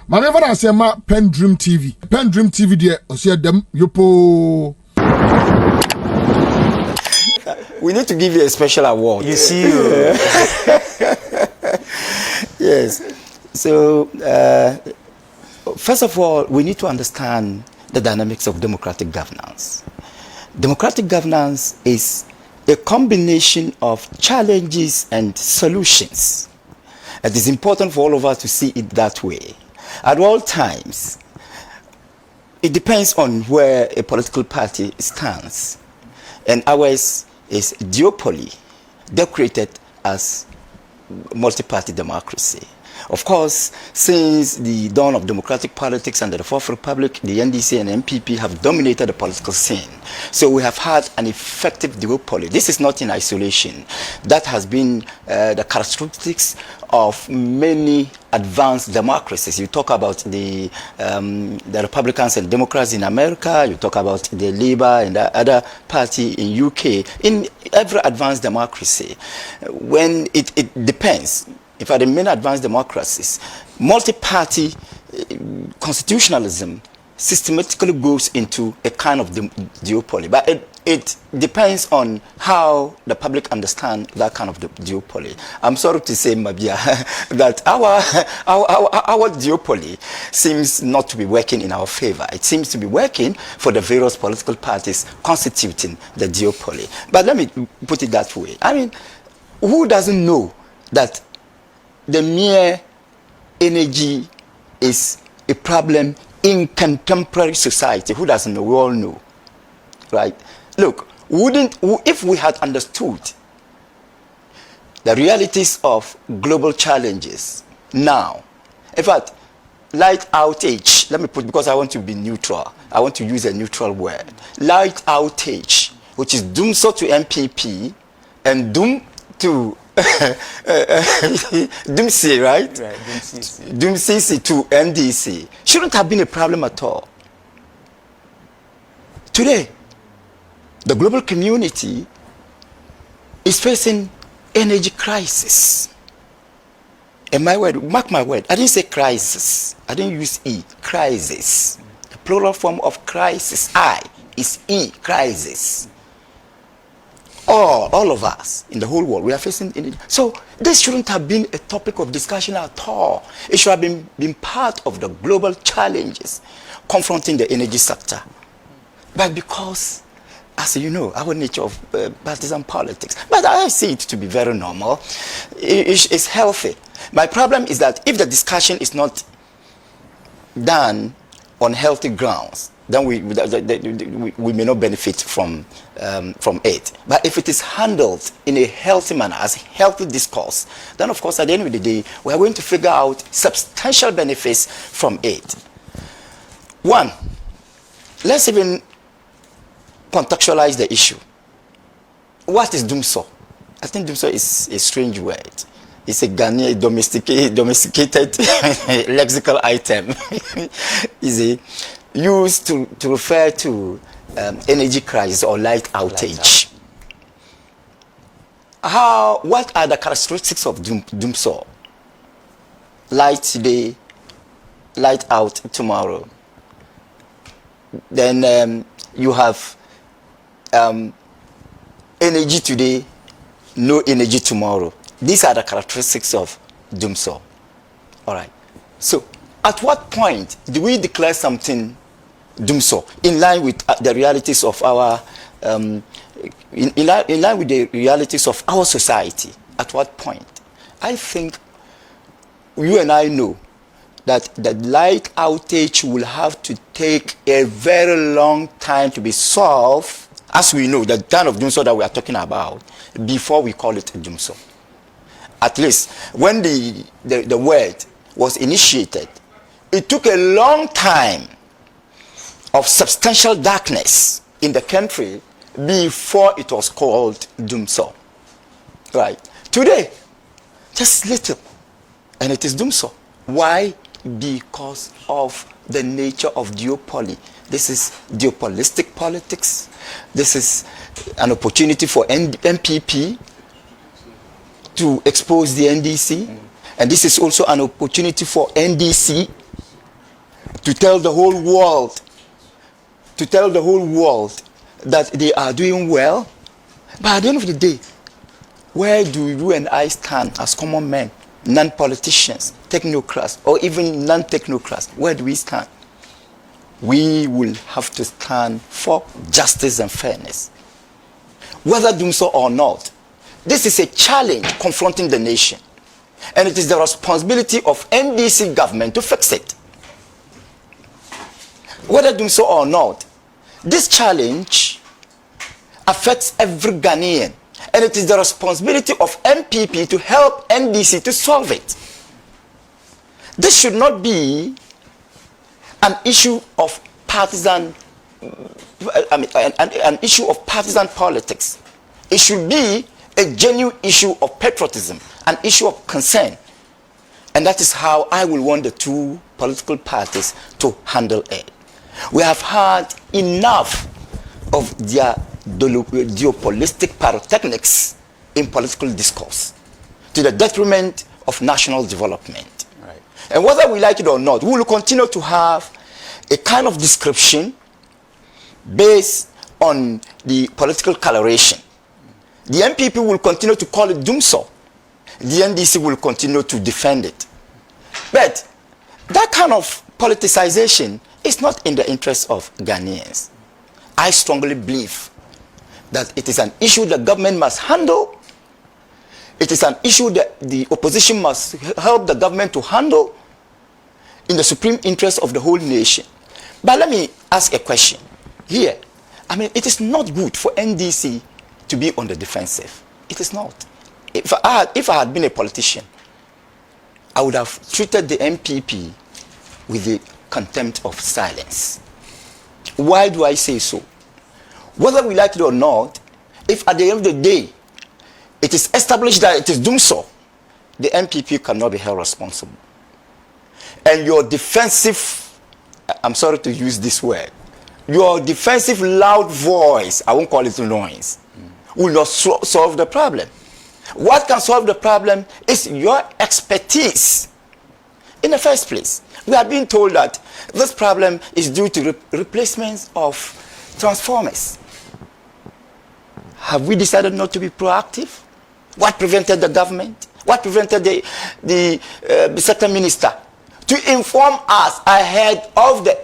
Maneva na sema PENDREAM TV. PENDREAM TV de osia dem yopo. We need to give you a special award. You see. Yes. So, first of all, we need to understand the dynamics of democratic governance. Democratic governance is a combination of challenges and solutions. It is important for all of us to see it that way. At all times, it depends on where a political party stands. And ours is duopoly, decorated as multi-party democracy. Of course, since the dawn of democratic politics under the Fourth Republic, the NDC and NPP have dominated the political scene. So we have had an effective duopoly. This is not in isolation. That has been the characteristics of many advanced democracies. You talk about the Republicans and Democrats in America, you talk about the Labour and the other party in UK. In every advanced democracy, when it depends. In fact, in many advanced democracies, multi-party constitutionalism systematically goes into a kind of duopoly. But it depends on how the public understand that kind of duopoly. I'm sorry to say, Mabia, that our duopoly seems not to be working in our favor. It seems to be working for the various political parties constituting the duopoly. But let me put it that way. I mean, who doesn't know that the mere energy is a problem in contemporary society? Who doesn't know? We all know, right? Look, if we had understood the realities of global challenges now, in fact, light outage, let me put, because I want to be neutral, I want to use a neutral word. Light outage, which is Dumsor to NPP and Dum to Dumsor, right? Right, Dumsor to NDC shouldn't have been a problem at all. Today, the global community is facing energy crisis. And my word, mark my word, I didn't say crisis. I didn't use E, crisis. The plural form of crisis, I, is E, crisis. All of us in the whole world, we are facing energy. So this shouldn't have been a topic of discussion at all. It should have been part of the global challenges confronting the energy sector. But because, as you know, our nature of partisan politics, but I see it to be very normal, it's healthy. My problem is that if the discussion is not done on healthy grounds, then we may not benefit from it. But if it is handled in a healthy manner, as healthy discourse, then of course at the end of the day, we are going to figure out substantial benefits from it. One, let's even contextualize the issue. What is Dumsor? I think Dumsor is a strange word. It's a Ghanaian domesticated lexical item. Is it used to refer to energy crisis or light outage? What are the characteristics of Dumsor? Light today, light out tomorrow. Then you have energy today, no energy tomorrow. These are the characteristics of Dumsor. All right. So, at what point do we declare something Dumsor in line with the realities of our, in line with the realities of our society? At what point? I think you and I know that the light outage will have to take a very long time to be solved, as we know, the kind of Dumsor that we are talking about, before we call it Dumsor. At least when the word was initiated, it took a long time of substantial darkness in the country before it was called Dumsor. Right. Today, just little, and it is Dumsor. Why? Because of the nature of duopoly. This is duopolistic politics. This is an opportunity for NPP to expose the NDC, and this is also an opportunity for NDC to tell the whole world, that they are doing well. But at the end of the day, where do you and I stand as common men, non-politicians, technocrats, or even non-technocrats? Where do we stand? We will have to stand for justice and fairness. Whether Dumsor or not, this is a challenge confronting the nation. And it is the responsibility of NDC government to fix it. Whether Dumsor or not, this challenge affects every Ghanaian. And it is the responsibility of NPP to help NDC to solve it. This should not be an issue of partisan, an issue of partisan politics. It should be a genuine issue of patriotism, an issue of concern. And that is how I will want the two political parties to handle it. We have had enough of their geopolitical pyrotechnics in political discourse to the detriment of national development. Right. And whether we like it or not, we will continue to have a kind of description based on the political coloration. The NPP will continue to call it Dumsor. The NDC will continue to defend it. But that kind of politicization is not in the interest of Ghanaians. I strongly believe that it is an issue the government must handle. It is an issue that the opposition must help the government to handle in the supreme interest of the whole nation. But let me ask a question here. I mean, it is not good for NDC to be on the defensive. It is not. If I had been a politician, I would have treated the NPP with the contempt of silence. Why do I say so? Whether we like it or not, if at the end of the day it is established that it is Dumsor, the NPP cannot be held responsible. And your defensive, I'm sorry to use this word, your defensive loud voice, I won't call it noise, will not solve the problem. What can solve the problem is your expertise. In the first place, we are being told that this problem is due to replacements of transformers. Have we decided not to be proactive? What prevented the government? What prevented the sector minister to inform us ahead of the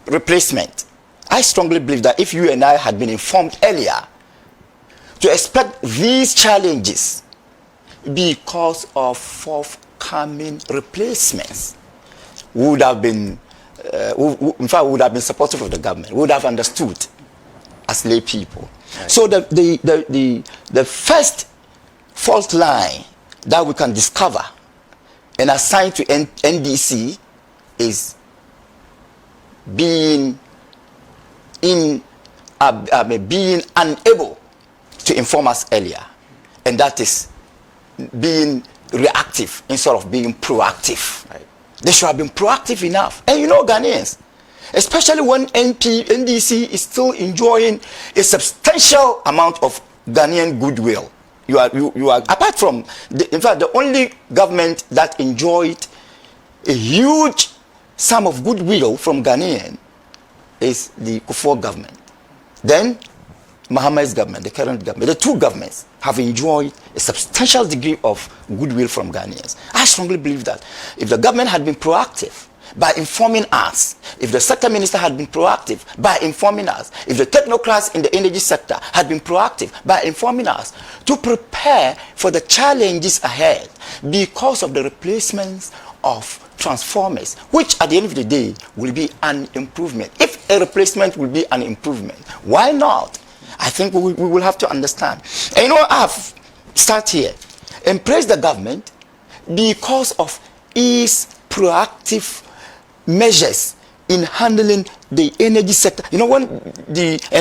replacement? I strongly believe that if you and I had been informed earlier to expect these challenges because of forthcoming replacements, we would have been, in fact, we would have been supportive of the government. We would have understood as lay people. Right. So the first fault line that we can discover and assign to NDC is being unable to inform us earlier, and that is being reactive instead of being proactive. Right. They should have been proactive enough. And you know, Ghanaians, especially when NDC is still enjoying a substantial amount of Ghanaian goodwill. You are apart from, in fact, the only government that enjoyed a huge sum of goodwill from Ghanaian is the Kufuor government. Then Mahama's government, the current government, the two governments have enjoyed a substantial degree of goodwill from Ghanaians. I strongly believe that if the government had been proactive by informing us, if the sector minister had been proactive by informing us, if the technocrats in the energy sector had been proactive by informing us to prepare for the challenges ahead because of the replacements of transformers, which at the end of the day will be an improvement. If a replacement will be an improvement, why not? I think we will have to understand. And you know, I have start here and praise the government because of its proactive measures in handling the energy sector. You know, when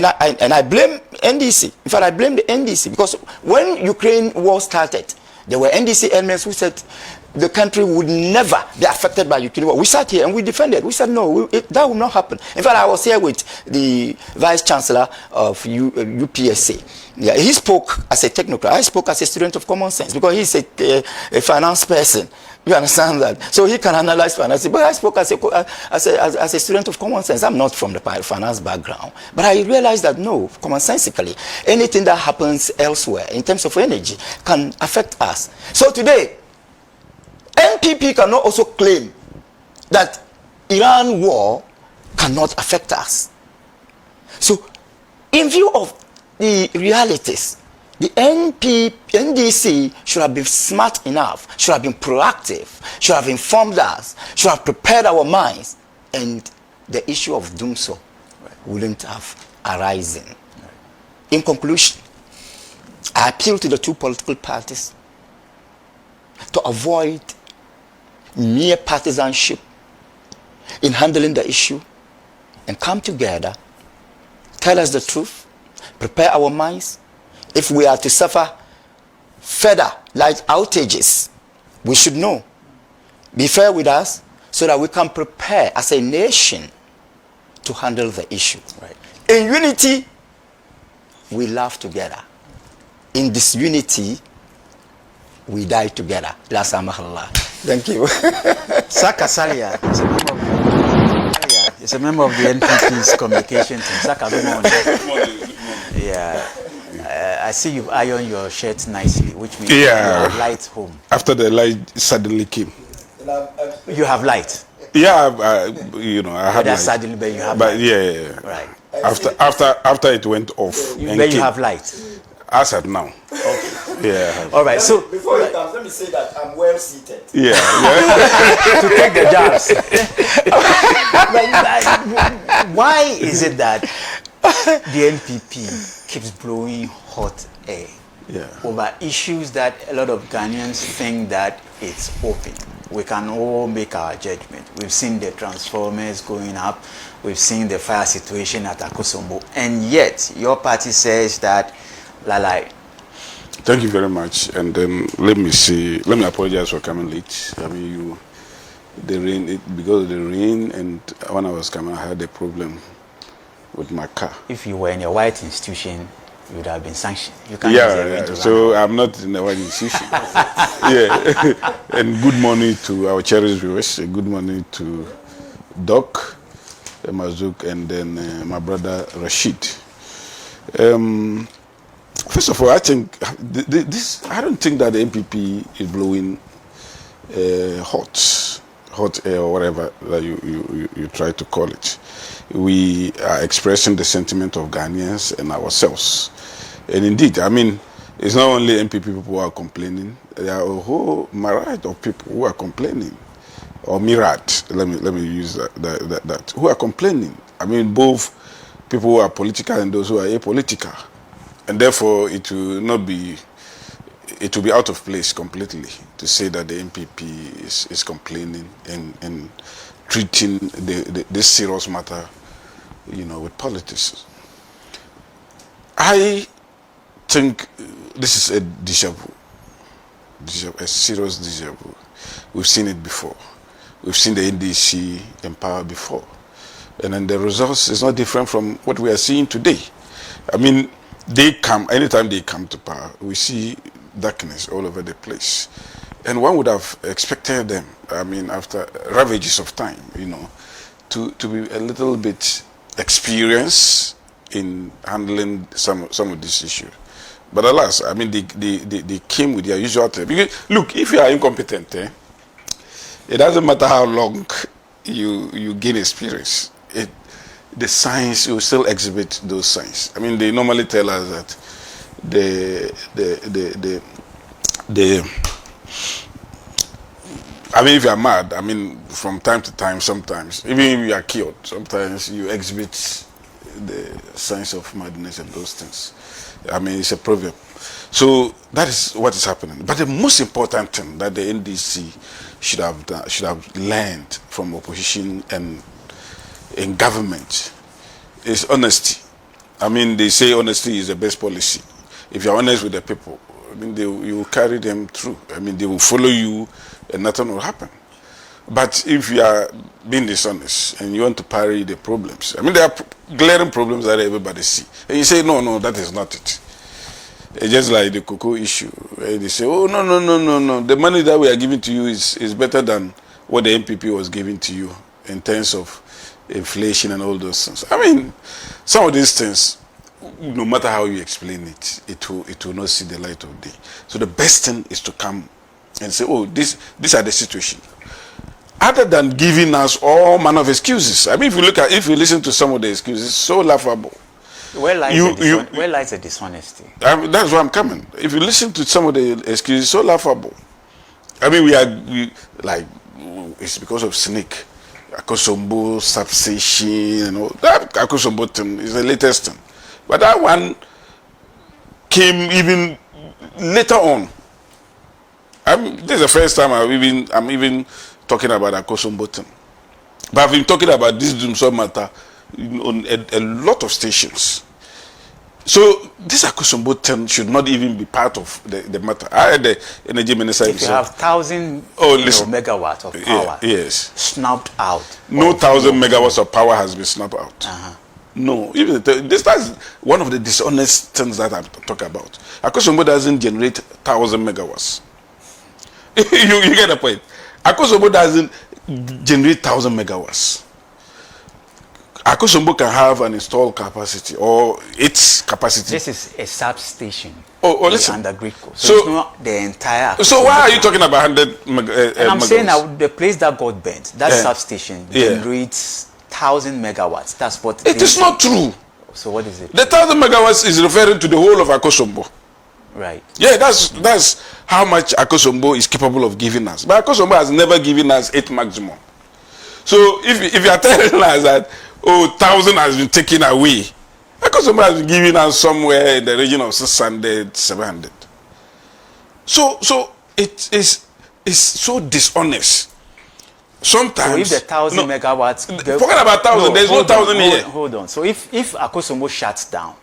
I blame NDC. In fact, I blame the NDC because when Ukraine war started, there were NDC elements who said the country would never be affected by Ukraine war. We sat here and we defended. We said, no, that will not happen. In fact, I was here with the Vice Chancellor of UPSA. Yeah, he spoke as a technocrat. I spoke as a student of common sense because he's a finance person. You understand that? So he can analyze finance. But I spoke as a student of common sense. I'm not from the finance background. But I realized that, no, commonsensically, anything that happens elsewhere in terms of energy can affect us. So today, NPP cannot also claim that Iran war cannot affect us. So, in view of the realities, the NDC should have been smart enough, should have been proactive, should have informed us, should have prepared our minds, and the issue of Dumsor wouldn't have arisen. In conclusion, I appeal to the two political parties to avoid mere partisanship in handling the issue and come together, tell us the truth, prepare our minds. If we are to suffer further light outages, we should know. Be fair with us so that we can prepare as a nation to handle the issue. Right. In unity, we laugh together. In disunity, we die together. La samahallah. Thank you. Saka Salia is a member of the NPP's communication team. Saka, good morning. Yeah. I see you've ironed your shirt nicely, which means you have light home. After the light suddenly came. You have light? Yeah, I had light. Suddenly, but you have light. Yeah. Right. After it went off. You have light? As at now. Okay. Yeah. All right, so... Before you come, let me say that I'm well seated. Yeah. To take the jobs. Why is it that the NPP keeps blowing hot air over issues that a lot of Ghanaians think that it's open? We can all make our judgment. We've seen the transformers going up. We've seen the fire situation at Akosombo. And yet, your party says that, Lalai. Thank you very much. And then let me apologize for coming late. I mean, because of the rain, and when I was coming, I had a problem with my car. If you were in a white institution, you would have been sanctioned. You can't so I'm not in a white institution. Yeah. And good morning to our cherished viewers. Good morning to Doc, Marzuq, and then my brother Rashid. First of all, I think I don't think that the NPP is blowing hot air or whatever that you try to call it. We are expressing the sentiment of Ghanaians and ourselves. And indeed, I mean, it's not only NPP people who are complaining. There are a whole myriad of people who are complaining, or myriad. Let me use that who are complaining. I mean, both people who are political and those who are apolitical, and therefore it will be out of place completely to say that the NPP is complaining and treating this serious matter, with politics. I think this is a déjà vu, a serious déjà vu. We've seen it before. We've seen the NDC in power before. And then the results is not different from what we are seeing today. I mean, anytime they come to power, we see darkness all over the place. And one would have expected them, I mean, after ravages of time, to be a little bit experienced in handling some of these issues. But alas, I mean, they came with their usual time. Because, look, if you are incompetent, it doesn't matter how long you gain experience. The signs, you still exhibit those signs. I mean, they normally tell us that I mean, if you are mad, I mean, from time to time, sometimes, even if you are cured, sometimes you exhibit the signs of madness and those things. I mean, it's a proverb. So that is what is happening. But the most important thing that the NDC should have learned from opposition and in government is honesty. I mean, they say honesty is the best policy. If you're honest with the people, I mean, you will carry them through. I mean, they will follow you and nothing will happen. But if you are being dishonest and you want to parry the problems, I mean, there are glaring problems that everybody see. And you say, no, that is not it. It's just like the cocoa issue. Where they say, oh, no. The money that we are giving to you is better than what the NPP was giving to you in terms of inflation and all those things. I mean, some of these things, no matter how you explain it, it will not see the light of day. So the best thing is to come and say, oh, these are the situation. Other than giving us all manner of excuses. I mean, if you listen to some of the excuses, it's so laughable. Where lies the dishonesty? That's where I'm coming. If you listen to some of the excuses, so laughable. I mean, it's because of snake, Akosombo substation, and all that. Akosombo thing is the latest thing, but that one came even later on. This is the first time I'm even talking about Akosombo thing, but I've been talking about this Dumsor matter on a lot of stations. So this Akosombo thing should not even be part of the matter. I had the energy minister. If you have 1,000 megawatts of power snubbed out. No 1,000 megawatts of power has been snubbed out. No, even that's one of the dishonest things that I'm talking about. Akosombo doesn't generate 1,000 megawatts. you get the point. Akosombo doesn't generate 1,000 megawatts. Akosombo can have an installed capacity or its capacity. This is a substation. Listen. Under grid code. So it's not the entire. So why are you talking about 100 megawatts? And I'm saying that the place that got burnt, that substation generates 1,000 megawatts. That's what it is not true. So what is it? The 1,000 megawatts is referring to the whole of Akosombo. Right. Yeah, that's how much Akosombo is capable of giving us. But Akosombo has never given us 8 maximum. So if you are telling us that 1,000 has been taken away, Akosombo has been giving us somewhere in the region of 600, 700. So it is so dishonest. Sometimes. So if the 1,000 megawatts. Forget about 1,000. There's no 1,000 here. Hold on. So if Akosombo shuts down,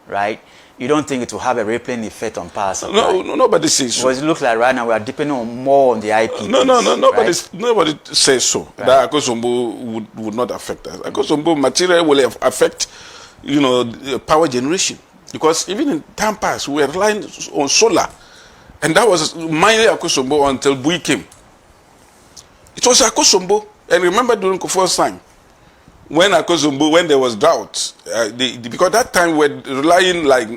right? You don't think it will have a rippling effect on power supply? No, nobody says so. Because it looks like right now we are depending more on the IP. No, nobody says so. Right. That Akosombo would not affect us. Akosombo material will affect, power generation. Because even in time past, we were relying on solar. And that was mainly Akosombo until Bui came. It was Akosombo. And remember during Kufuor's time, when there was drought, because that time we were relying like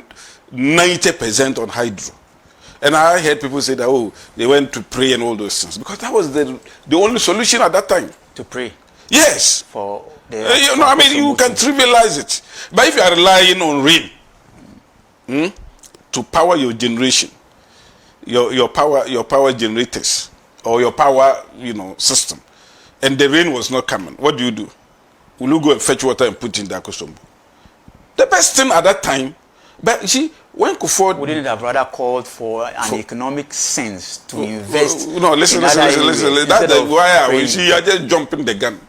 90% on hydro. And I heard people say that, they went to pray and all those things. Because that was the only solution at that time. To pray? Yes. For the you can trivialize it. But if you are relying on rain to power your generation, your power generators, or your power, system, and the rain was not coming, what do? Will you go and fetch water and put in the Akosombo? The best thing at that time, but you see, when Kufuor... Wouldn't it have rather called for an economic sense to invest? No, listen. That's why you see, you are just jumping the gun.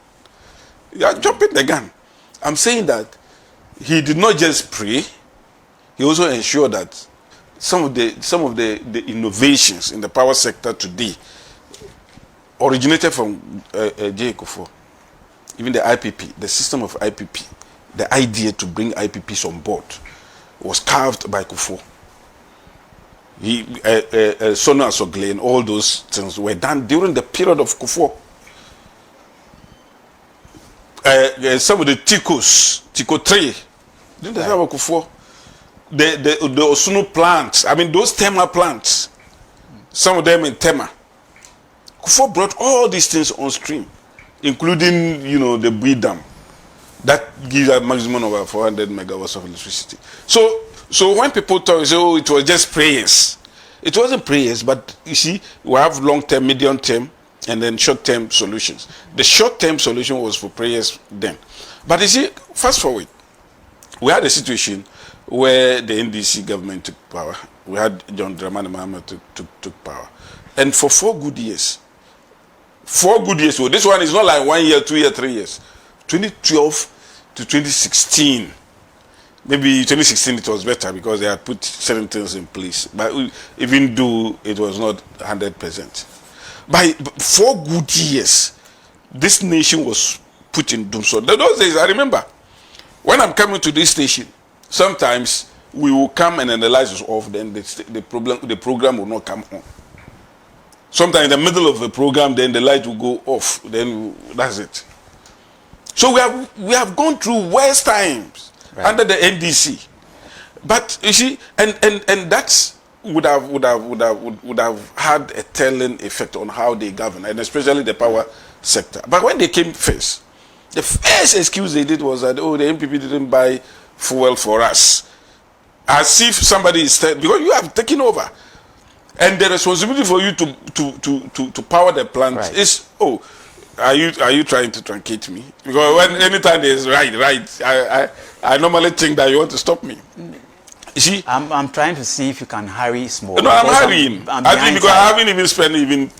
You are jumping the gun. I'm saying that he did not just pray, he also ensured that some of the innovations in the power sector today originated from J. Kufuor. Even the IPP, the system of IPP, the idea to bring IPPs on board was carved by Kufuor. Sono Asogle and all those things were done during the period of Kufuor. Some of the Tico 3, during the time of Kufuor. The Osunu plants, those Tema plants, some of them in Tema. Kufuor brought all these things on stream, including, the Bui Dam. That gives a maximum of 400 megawatts of electricity. So when people talk, say, it was just prayers. It wasn't prayers, but you see, we have long-term, medium-term, and then short-term solutions. The short-term solution was for prayers then. But you see, fast forward, we had a situation where the NDC government took power. We had John Dramani Mahama took power. And for 4 good years, so this one is not like 1 year, 2 years, 3 years. 2012 to 2016, Maybe 2016 it was better because they had put certain things in place. But even though it was not 100%. By 4 good years, this nation was put in Dumsor. Those days, I remember, when I'm coming to this station, sometimes we will come and analyze us off, then the program will not come on. Sometimes in the middle of the program, then the light will go off. Then that's it. So we have gone through worse times under the NDC. But you see, and that's would have had a telling effect on how they govern, and especially the power sector. But when they came first, the first excuse they did was that, the NPP didn't buy fuel for us. As if somebody is because you have taken over, and the responsibility for you to power the plant is, are you trying to truncate me? Because when anytime there's I normally think that you want to stop me. You see, I'm trying to see if you can hurry small. No, I'm hurrying. I think because I haven't even spent even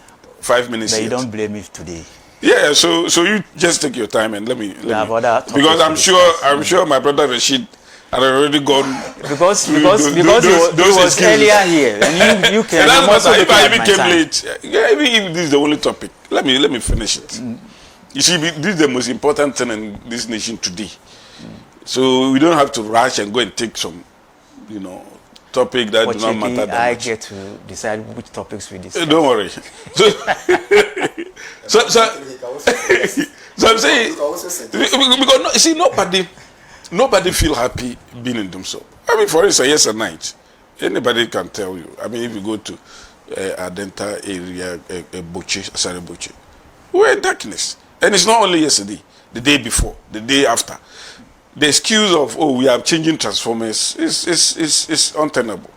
5 minutes but yet. You don't blame me today. Yeah, so you just take your time and let me because I'm sure my brother Rashid had already gone because he was earlier here and you came. And that's if I even came late. Yeah, even if this is the only topic, let me finish it. You see, this is the most important thing in this nation today. So we don't have to rush and go and take some, topic that do not matter that much. I get to decide which topics we discuss. Don't worry. So I'm saying, because you see, nobody feel happy being in Dumsor. I mean, for instance, yesterday night, anybody can tell you. I mean, if you go to Adenta area, Asare Boche, we were in darkness. And it's not only yesterday, the day before, the day after. The excuse of, we are changing transformers is untenable.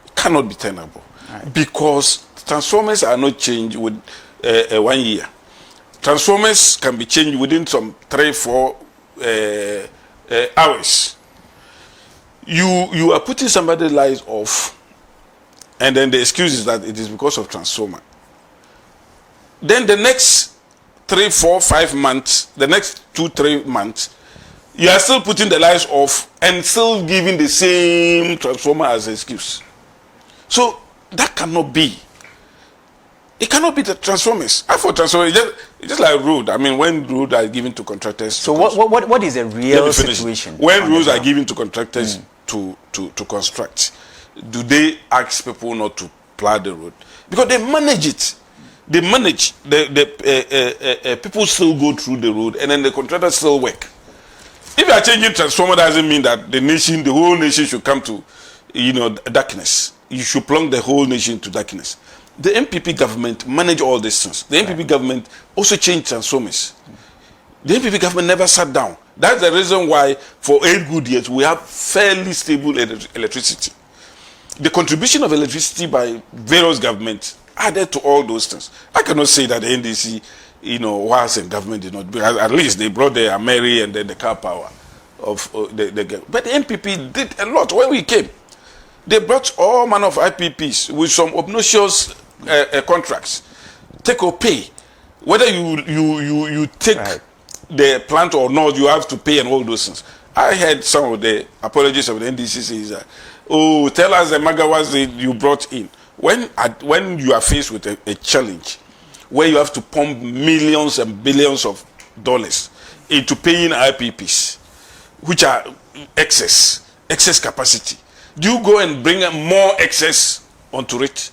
It cannot be tenable. Right. Because transformers are not changed with 1 year. Transformers can be changed within some 3-4 hours. You are putting somebody's lights off, and then the excuse is that it is because of transformer. Then the next 3, 4, 5 months, the next 2-3 months, you are still putting the lights off and still giving the same transformer as an excuse. So that cannot be. It cannot be the transformers. I thought transformers just like road. I mean, when roads are given to contractors. So what is a real situation? When roads are given to contractors to construct, do they ask people not to plow the road? Because they manage it. They manage the people still go through the road, and then the contractors still work. If you are changing transformer, doesn't mean that the whole nation should come to, darkness. You should plunge the whole nation to darkness. The NPP government manage all these things. The NPP government also changed transformers. The NPP government never sat down. That's the reason why for 8 good years we have fairly stable electricity. The contribution of electricity by various governments added to all those things. I cannot say that the NDC, whilst in government did not, because at least they brought the Ameri and then the car power of the government. But the NPP did a lot when we came. They brought all manner of IPPs with some obnoxious contracts. Take or pay. Whether you take the plant or not, you have to pay and all those things. I heard some of the apologies of the NDC say that, tell us the megawatts that you brought in. When you are faced with a challenge where you have to pump millions and billions of dollars into paying IPPs, which are excess capacity, do you go and bring more excess onto it?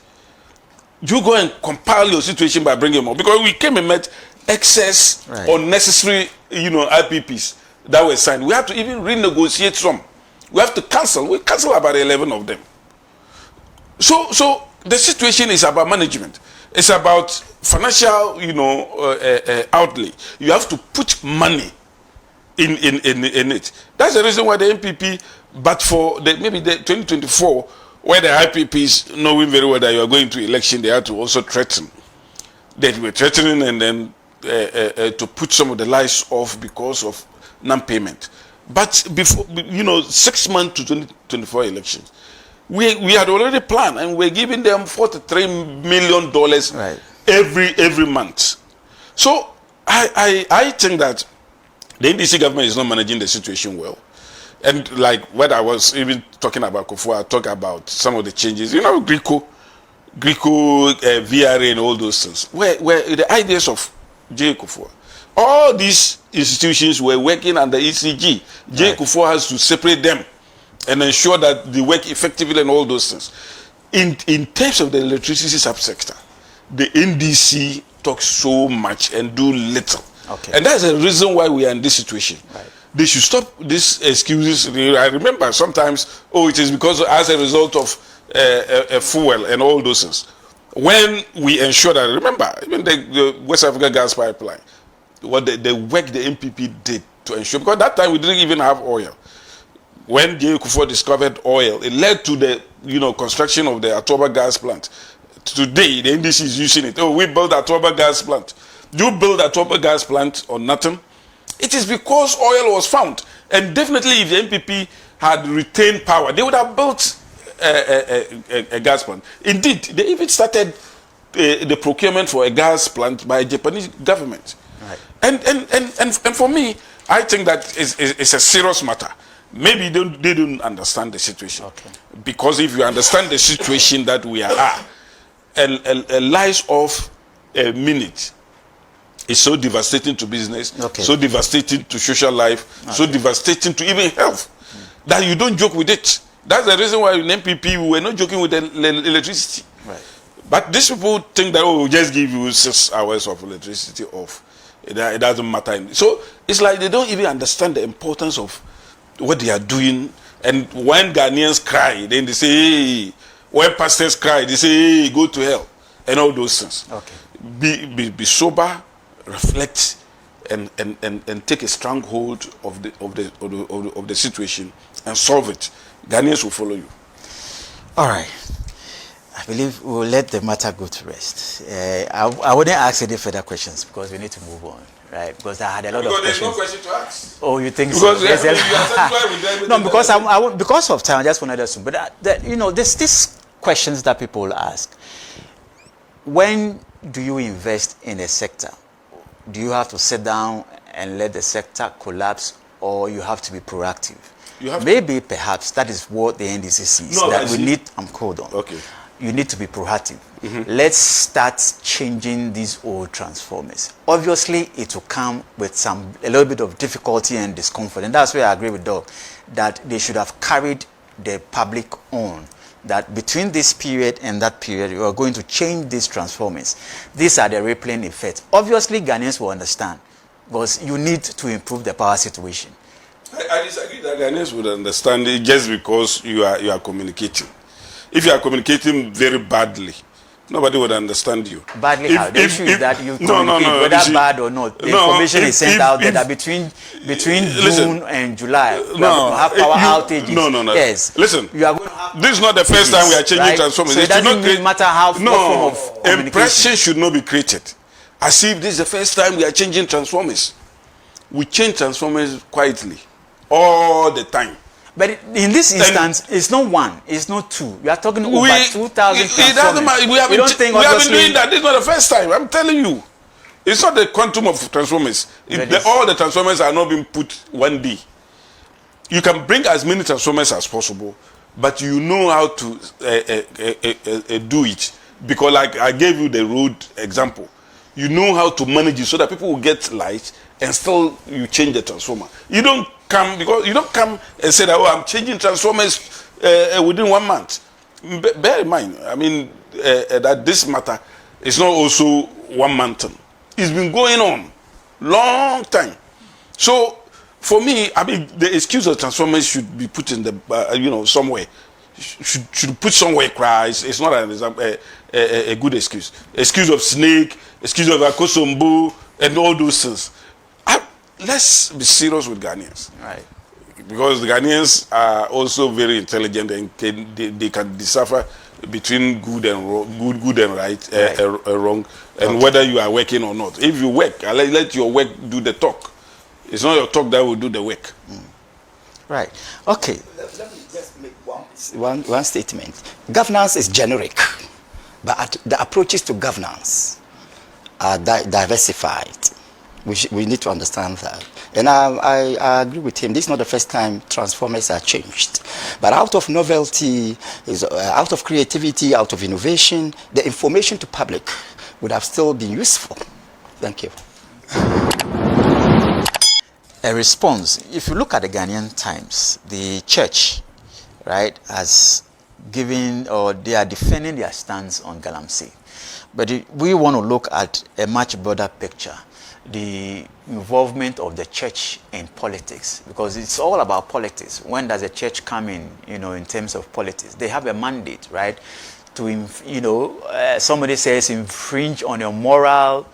Do you go and compile your situation by bringing more? Because we came and met excess unnecessary, IPPs that were signed. We have to even renegotiate some. We have to cancel. We cancel about 11 of them. So the situation is about management. It's about financial, outlay. You have to put money in it. That's the reason why the NPP, but for maybe the 2024, where the IPPs knowing very well that you are going to election, they had to also threaten. They were threatening and then to put some of the lights off because of non-payment. But before, 6 months to 2024 elections, we had already planned and we're giving them $43 million every month. So I think that the NDC government is not managing the situation well. And like when I was even talking about Kufuor, I talk about some of the changes. You know, Greco, VRA, and all those things. Where the ideas of J. Kufuor, all these institutions were working under ECG. J. Kufuor has to separate them and ensure that they work effectively and all those things. In terms of the electricity subsector, the NDC talks so much and do little. Okay. And that's the reason why we are in this situation. Right. They should stop these excuses. I remember sometimes, it is because as a result of a fuel and all those things. When we ensure that, remember, even the West Africa gas pipeline, what the work the NPP did to ensure, because that time we didn't even have oil. When J. Kufuor discovered oil, it led to the construction of the Atoba gas plant. Today, the NDC is using it. We built Atoba gas plant. Do you build Atoba gas plant or nothing? It is because oil was found. And definitely if the NPP had retained power, they would have built a gas plant. Indeed, they even started the procurement for a gas plant by the Japanese government. Right. And for me, I think that it's a serious matter. Maybe they don't understand the situation. Okay. Because if you understand the situation that we are, a lies of a minute is so devastating to business, so devastating to social life, so devastating to even health, that you don't joke with it. That's the reason why in NPP we were not joking with the electricity. Right. But these people think that, we'll just give you 6 hours of electricity off. It doesn't matter. So it's like they don't even understand the importance of what they are doing. And when Ghanaians cry, then they say, hey. When pastors cry, they say, hey, go to hell. And all those things. Okay. Be sober, reflect, and take a strong hold of the situation and solve it. Ghanaians will follow you. All right. I believe we'll let the matter go to rest. I wouldn't ask any further questions because we need to move on, right? Because I had a lot of questions. There's no question to ask. Oh, you think because so? You are satisfied with everything. No, because because of time, I just wanted us to. But there's these questions that people ask. When do you invest in a sector? Do you have to sit down and let the sector collapse, or you have to be proactive? Maybe, perhaps, that is what the NDC sees. No, that we need. Hold on. Okay. You need to be proactive. Let's start changing these old transformers. Obviously, it will come with a little bit of difficulty and discomfort, and that's where I agree with Doug, that they should have carried the public on. That between this period and that period, you are going to change these transformers. These are the rippling effects. Obviously, Ghanaians will understand, because you need to improve the power situation. I disagree that Ghanaians would understand it just because you are communicating. If you are communicating very badly, nobody would understand you. Badly how? The issue is that you communicate, whether bad or not. The information is sent out there that between June and July, we are going to have power outages. No. Yes. Listen, you are going to have this is not the first time we are changing transformers. So it doesn't really matter how what form of communication. Impression should not be created. As if this is the first time we are changing transformers. We change transformers quietly, all the time. But in this instance, it's not one, it's not two. We are talking over 2,000 transformers. It doesn't matter. We have been doing that. This is not the first time. I'm telling you. It's not the quantum of transformers. All the transformers are not being put one day. You can bring as many transformers as possible, but you know how to do it. Because like I gave you the road example. You know how to manage it so that people will get light and still you change the transformer. You don't come and say that, I'm changing transformers within 1 month. Bear in mind, I mean, that this matter is not also 1 month. It's been going on long time. So for me, I mean, the excuse of transformers should be put in the somewhere. Should put somewhere. It's not a good excuse. Excuse of snake, excuse of akosombo, and all those things. Let's be serious with Ghanaians. Right. Because the Ghanaians are also very intelligent and they can decipher between good and wrong, good and right, wrong, and whether you are working or not. If you work, let your work do the talk. It's not your talk that will do the work. Right. Okay. Let me just make one statement. Governance is generic, but the approaches to governance are diversified. We need to understand that. And I agree with him. This is not the first time transformers are changed. But out of novelty, out of creativity, out of innovation, the information to public would have still been useful. Thank you. A response. If you look at the Ghanaian Times, the church, right, has given, or they are defending their stance on Galamsey. But we want to look at a much broader picture, the involvement of the church in politics, because it's all about politics. When does the church come in, in terms of politics? They have a mandate, right, to, somebody says infringe on the moral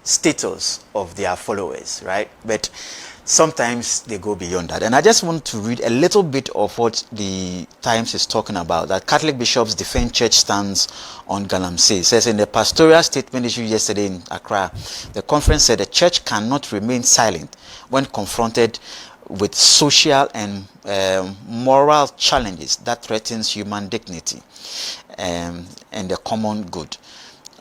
status of their followers, right? But sometimes they go beyond that. And I just want to read a little bit of what the Times is talking about, that Catholic bishops defend church stance on Galamsey. It says in the pastoral statement issued yesterday in Accra, the conference said the church cannot remain silent when confronted with social and moral challenges that threatens human dignity and the common good.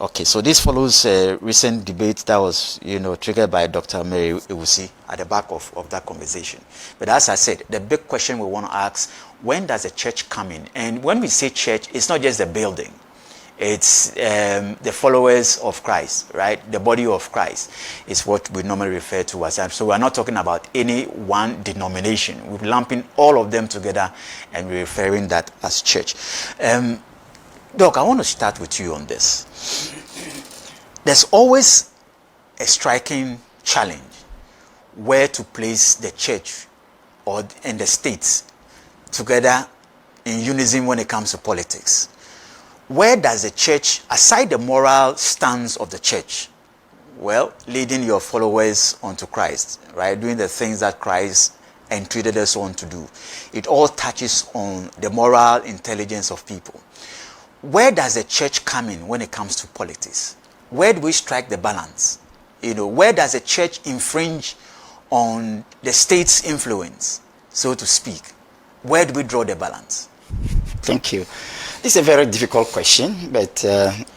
Okay, so this follows a recent debate that was, triggered by Dr. Mary Ewusi at the back of that conversation. But as I said, the big question we want to ask, when does the church come in? And when we say church, it's not just the building. It's the followers of Christ, right? The body of Christ is what we normally refer to as. So we're not talking about any one denomination. We're lumping all of them together and we're referring that as church. Doc, I want to start with you on this. There's always a striking challenge where to place the church and the states together in unison when it comes to politics. Where does the church, aside the moral stance of the church, well, leading your followers onto Christ, right, doing the things that Christ entreated us on to do, it all touches on the moral intelligence of people. Where does the church come in when it comes to politics? Where do we strike the balance? Where does the church infringe on the state's influence, so to speak? Where do we draw the balance? Thank you. This is a very difficult question, but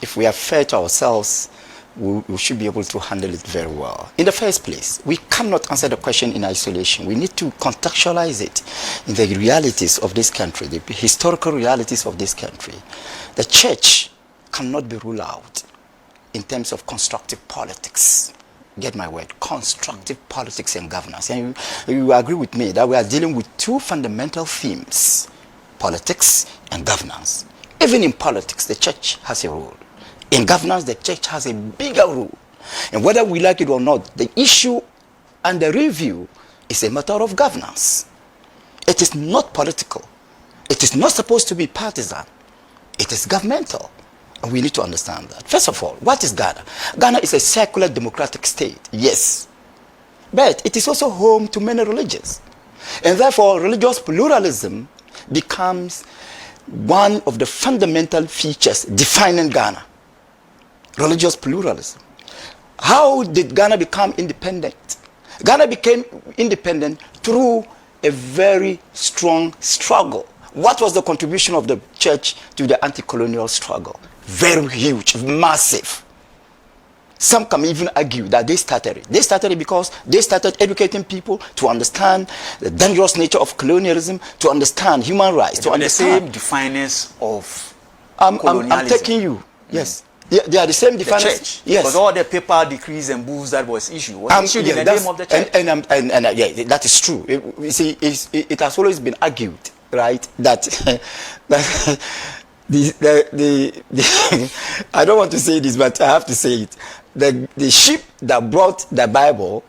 if we are fair to ourselves, we should be able to handle it very well. In the first place, we cannot answer the question in isolation. We need to contextualize it in the realities of this country, the historical realities of this country. The church cannot be ruled out in terms of constructive politics. Get my word, constructive politics and governance. And you agree with me that we are dealing with two fundamental themes, politics and governance. Even in politics, the church has a role. In governance, the church has a bigger role. And whether we like it or not, the issue and the review is a matter of governance. It is not political. It is not supposed to be partisan. It is governmental. And we need to understand that. First of all, what is Ghana? Ghana is a secular democratic state, yes. But it is also home to many religions. And therefore, religious pluralism becomes one of the fundamental features defining Ghana. Religious pluralism. How did Ghana become independent? Ghana became independent through a very strong struggle. What was the contribution of the church to the anti-colonial struggle? Very huge, massive. Some can even argue that they started it. They started it because they started educating people to understand the dangerous nature of colonialism, to understand human rights, to understand the same definers of colonialism. I'm taking you, yes. They are the same definers. The church. Yes. Because all the papal decrees and bulls that was issued was issued in the name of the church. And yeah, that is true. You see, it has always been argued, right, that I don't want to say this, but I have to say it. The ship that brought the Bible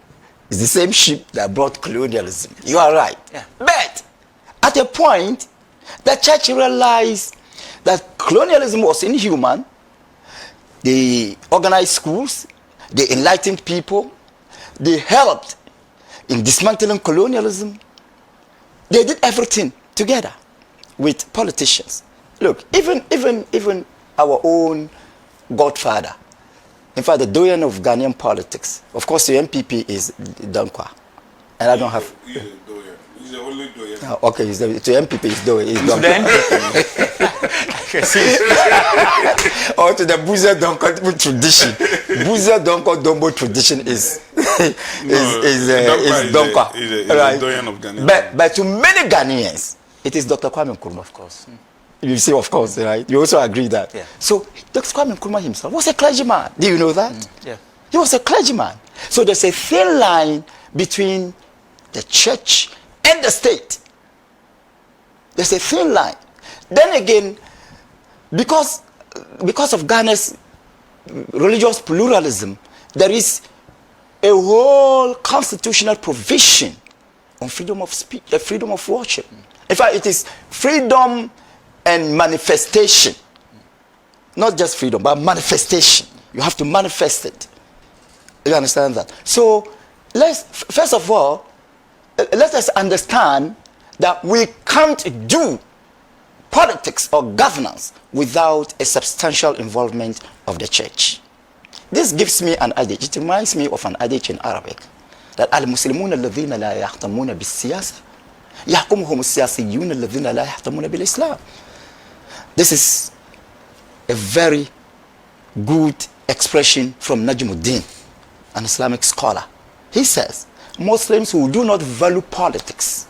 is the same ship that brought colonialism. You are right. Yeah. But at a point, the church realized that colonialism was inhuman. They organized schools, they enlightened people, they helped in dismantling colonialism. They did everything together with politicians. Look, even our own godfather, in fact, the doyen of Ghanaian politics, of course, the NPP is Dankwa, and I don't have. He's the doyen. He's the only doyen. Okay, the NPP is doyen. or to the Buza Donko tradition. Buza Donko Dombo tradition is Donko. Right? But to many Ghanaians, it is Dr. Kwame Nkrumah. Of course. You see, of course, right? You also agree that. Yeah. So Dr. Kwame Nkrumah himself was a clergyman. Do you know that? Yeah. He was a clergyman. So there's a thin line between the church and the state. There's a thin line. Then again, because of Ghana's religious pluralism, there is a whole constitutional provision on freedom of speech, freedom of worship. In fact, it is freedom and manifestation. Not just freedom, but manifestation. You have to manifest it. You understand that? So, first of all, let us understand that we can't do politics or governance without a substantial involvement of the church. This gives me an adage. It reminds me of an adage in Arabic that al-Muslimun alladhina la yahtamuna bis-siyasa yahkumuhum as-siyasiyyun alladhina la yahtamuna bil-Islam. This is a very good expression from Najmuddin, an Islamic scholar. He says, Muslims who do not value politics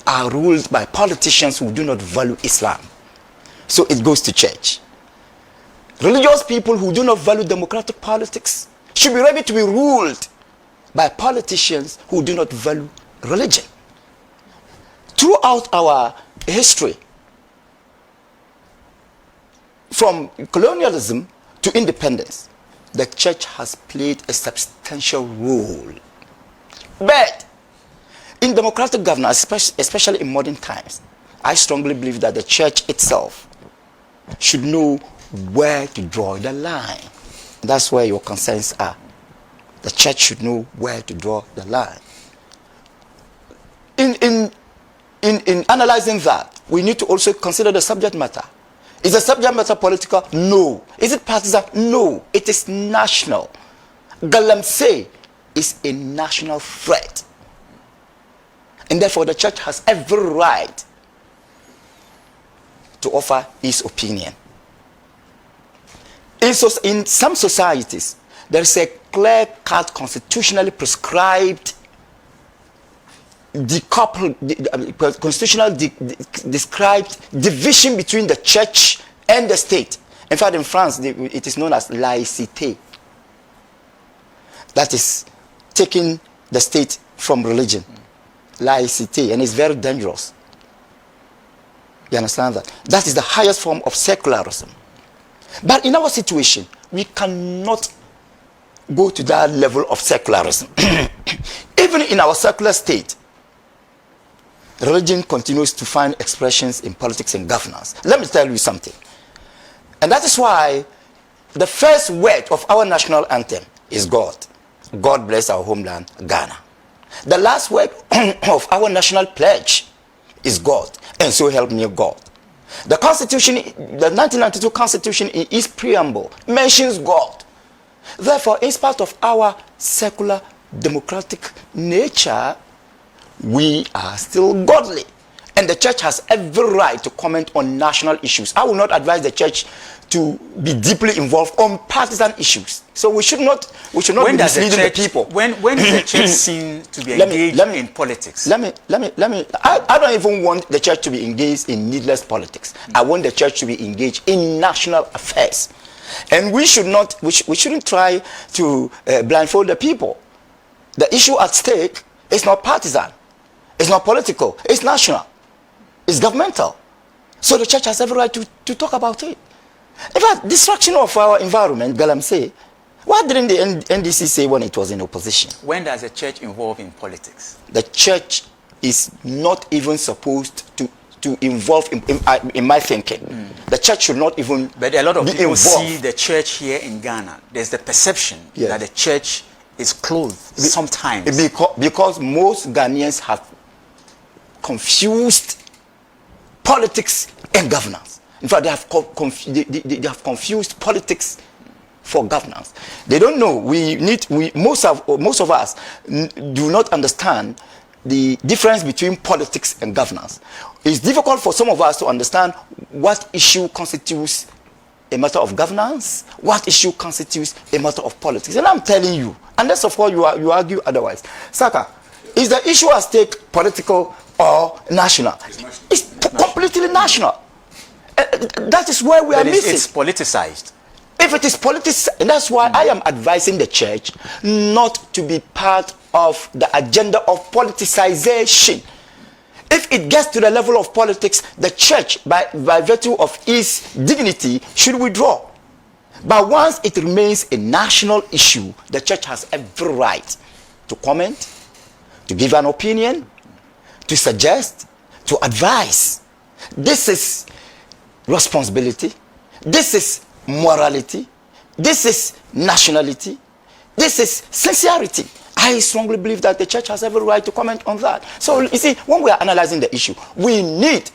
are ruled by politicians who do not value Islam. So it goes to church. Religious people who do not value democratic politics should be ready to be ruled by politicians who do not value religion. Throughout our history, from colonialism to independence, the church has played a substantial role. But in democratic governance, especially in modern times, I strongly believe that the church itself should know where to draw the line. That's where your concerns are. The church should know where to draw the line. In analyzing that, we need to also consider the subject matter. Is the subject matter political? No. Is it partisan? No. It is national. Galamsey is a national threat. And therefore the church has every right to offer its opinion. In some societies, there is a clear-cut, constitutionally prescribed, constitutionally described division between the church and the state. In fact, in France, it is known as laïcité. That is taking the state from religion. Laïcité, and it's very dangerous. You understand that? That is the highest form of secularism. But in our situation, we cannot go to that level of secularism. Even in our secular state, religion continues to find expressions in politics and governance. Let me tell you something. And that is why the first word of our national anthem is God. God bless our homeland, Ghana. The last word of our national pledge is God. And so help me God. The Constitution, the 1992 Constitution in its preamble mentions God. Therefore, in spite of our secular democratic nature, we are still godly. And the church has every right to comment on national issues. I will not advise the church to be deeply involved on partisan issues. So we should not be misleading the people. When is the church seen to be engaged in politics? I don't even want the church to be engaged in needless politics. I want the church to be engaged in national affairs. And we shouldn't try to blindfold the people. The issue at stake is not partisan. It's not political. It's national. It's governmental. So the church has every right to talk about it. In fact, destruction of our environment, Galamsey, what didn't the NDC say when it was in opposition? When does the church involve in politics? The church is not even supposed to involve in my thinking. The church should not even But a lot of be people involved. see the church here in Ghana. There's the perception Yes. that the church is closed sometimes. Because most Ghanaians have confused politics and governance. In fact, they have confused politics for governance. They don't know. Most of us do not understand the difference between politics and governance. It's difficult for some of us to understand what issue constitutes a matter of governance, what issue constitutes a matter of politics. And I'm telling you, unless of course you argue otherwise. Saka, is the issue at stake political or national? It's completely national. That is where we are missing. It's politicized. If it is politics, and that's why I am advising the church not to be part of the agenda of politicization. If it gets to the level of politics, the church, by virtue of its dignity, should withdraw. But once it remains a national issue, the church has every right to comment, to give an opinion, to suggest, to advise. This is responsibility. This is morality. This is nationality. This is sincerity. I strongly believe that the church has every right to comment on that. So you see, when we are analyzing the issue, we need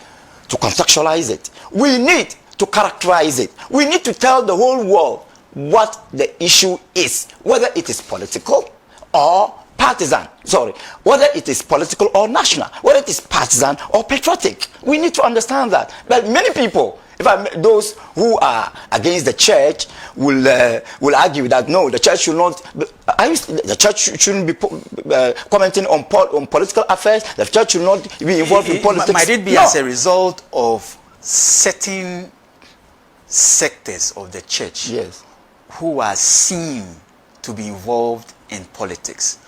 to contextualize it. We need to characterize it. We need to tell the whole world what the issue is, whether it is political or partisan. Whether it is political or national, whether it is partisan or patriotic. We need to understand that. But many people, those who are against the church will argue that no, the church should not. The church shouldn't be commenting on political affairs. The church should not be involved in politics. Might it be as a result of certain sectors of the church, yes, who are seen to be involved in politics,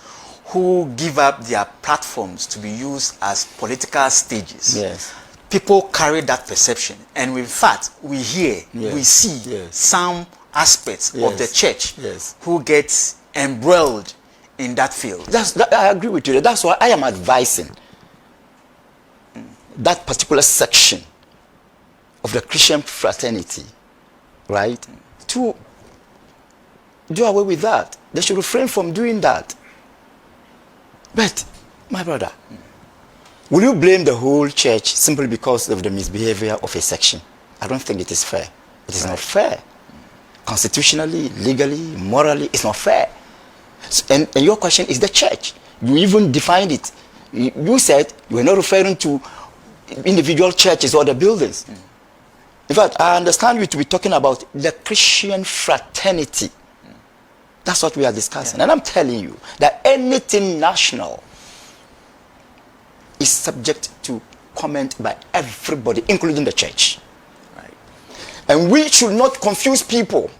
who give up their platforms to be used as political stages? Yes. People carry that perception, and in fact, we hear, yes, we see yes, some aspects yes, of the church, yes, who get embroiled in that field. I agree with you. That's why I am advising that particular section of the Christian fraternity, right, to do away with that. They should refrain from doing that. But, my brother, will you blame the whole church simply because of the misbehavior of a section? I don't think it is fair. It is not fair. Constitutionally, legally, morally, it's not fair. So, and your question is the church. You even defined it. You said you were not referring to individual churches or the buildings. In fact, I understand you to be talking about the Christian fraternity. That's what we are discussing. Yeah. And I'm telling you that anything national is subject to comment by everybody, including the church. Right. And we should not confuse people.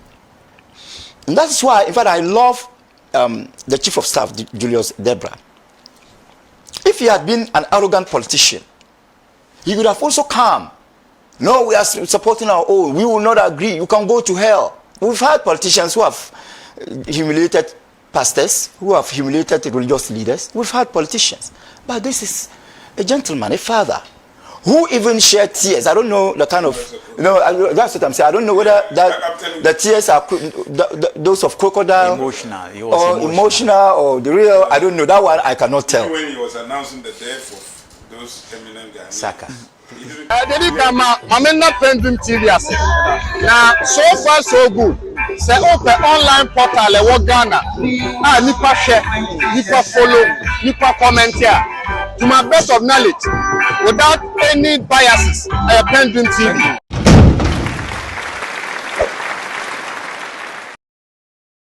And that's why, in fact, I love the Chief of Staff, Julius Debra. If he had been an arrogant politician, he would have also come. No, we are supporting our own. We will not agree. You can go to hell. We've had politicians who have humiliated pastors, who have humiliated religious leaders. We've had politicians. But this is a gentleman, a father, who even shed tears. I don't know the kind of, that's what I'm saying. I don't know whether the tears are those of crocodile, emotional or the real. I don't know. That one I cannot tell. When he was announcing the death of those eminent guys. Saka. PENDREAM TV now, so far so good. Say open online portal e Ghana. Nipa share, nipa follow, nipa comment here. To my best of knowledge, without any biases, PENDREAM TV.